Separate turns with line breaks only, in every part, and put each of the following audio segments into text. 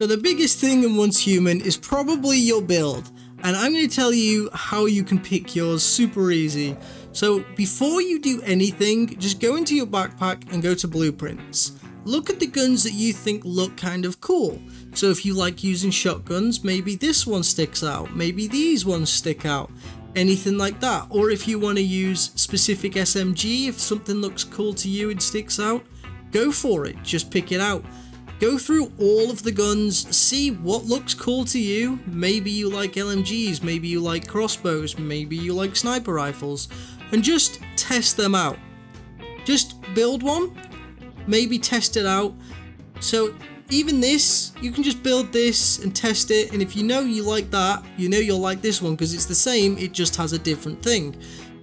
So the biggest thing in Once Human is probably your build, and I'm going to tell you how you can pick yours super easy. So before you do anything, just go into your backpack and go to blueprints. Look at the guns that you think look kind of cool. So if you like using shotguns, maybe this one sticks out, maybe these ones stick out, anything like that. Or if you want to use specific SMG, if something looks cool to you and sticks out, go for it, just pick it out. Go through all of the guns, see what looks cool to you. Maybe you like LMGs, maybe you like crossbows, maybe you like sniper rifles, and just test them out. Just build one, maybe test it out. So even this, you can just build this and test it, and if you know you like that, you know you'll like this one because it's the same, it just has a different thing.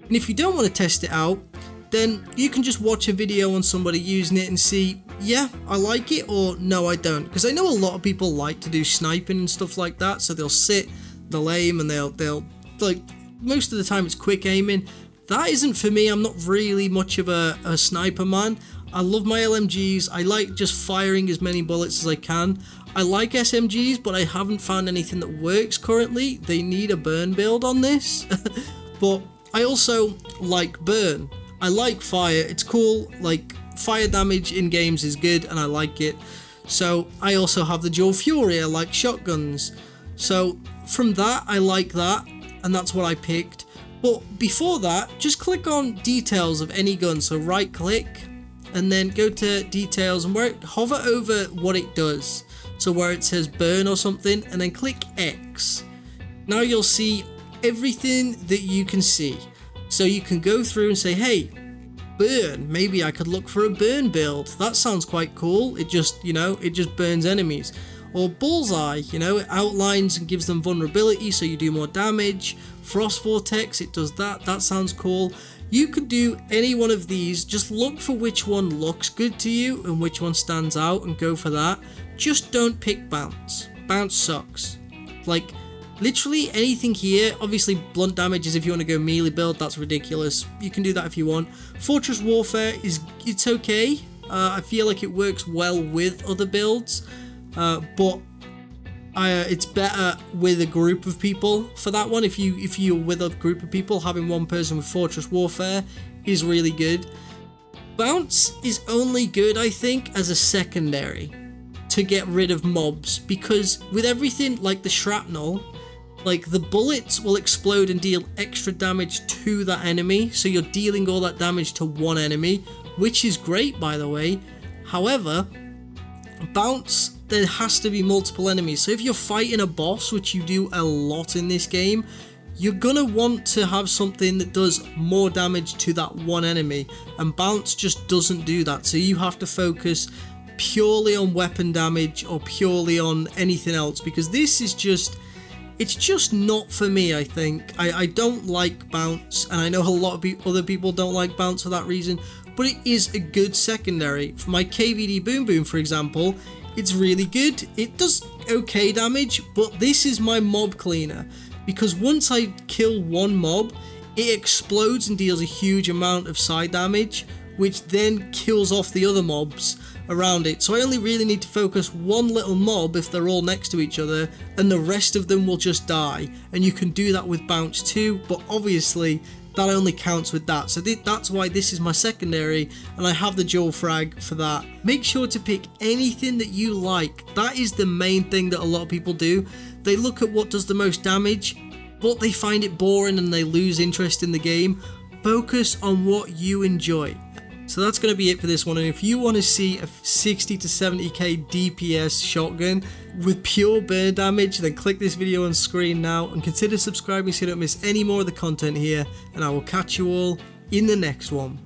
And if you don't want to test it out, then you can just watch a video on somebody using it and see, yeah, I like it, or no, I don't. Because I know a lot of people like to do sniping and stuff like that, so they'll sit, they'll aim, and they'll like, most of the time it's quick aiming. That isn't for me. I'm not really much of a sniper man. I love my LMGs. I like just firing as many bullets as I can. I like SMGs, but I haven't found anything that works currently. They need a burn build on this. But I also like burn. I like fire, it's cool, like fire damage in games is good and I like it. So I also have the dual fury, I like shotguns. So from that, I like that, and that's what I picked. But before that, just click on details of any gun. So right click and then go to details and hover over what it does. So where it says burn or something, and then click X. Now you'll see everything that you can see. So you can go through and say, hey, burn, maybe I could look for a burn build. That sounds quite cool. It just, you know, it just burns enemies. Or bullseye, you know, it outlines and gives them vulnerability so you do more damage. Frost vortex, it does that. That sounds cool. You could do any one of these. Just look for which one looks good to you and which one stands out and go for that. Just don't pick bounce. Bounce sucks. Like, literally anything here. Obviously blunt damage is if you want to go melee build, that's ridiculous. You can do that if you want. Fortress warfare it's okay. I feel like it works well with other builds, but it's better with a group of people for that one. If you're with a group of people, having one person with Fortress warfare is really good. Bounce is only good, I think, as a secondary to get rid of mobs, because with everything like the shrapnel, like the bullets will explode and deal extra damage to that enemy, so you're dealing all that damage to one enemy, which is great by the way. However, bounce, there has to be multiple enemies. So if you're fighting a boss, which you do a lot in this game, you're gonna want to have something that does more damage to that one enemy, and bounce just doesn't do that. So you have to focus purely on weapon damage or purely on anything else, because this is just, it's just not for me, I think. I don't like bounce, and I know a lot of other people don't like bounce for that reason, but it is a good secondary. For my KVD Boom Boom, for example, it's really good. It does okay damage, but this is my mob cleaner, because once I kill one mob, it explodes and deals a huge amount of side damage, which then kills off the other mobs around it. So I only really need to focus one little mob if they're all next to each other, and the rest of them will just die. And you can do that with bounce too, but obviously that only counts with that. So that's why this is my secondary, and I have the dual frag for that. Make sure to pick anything that you like. That is the main thing that a lot of people do. They look at what does the most damage, but they find it boring and they lose interest in the game. Focus on what you enjoy. So that's going to be it for this one, and if you want to see a 60 to 70k DPS shotgun with pure burn damage, then click this video on screen now and consider subscribing so you don't miss any more of the content here, and I will catch you all in the next one.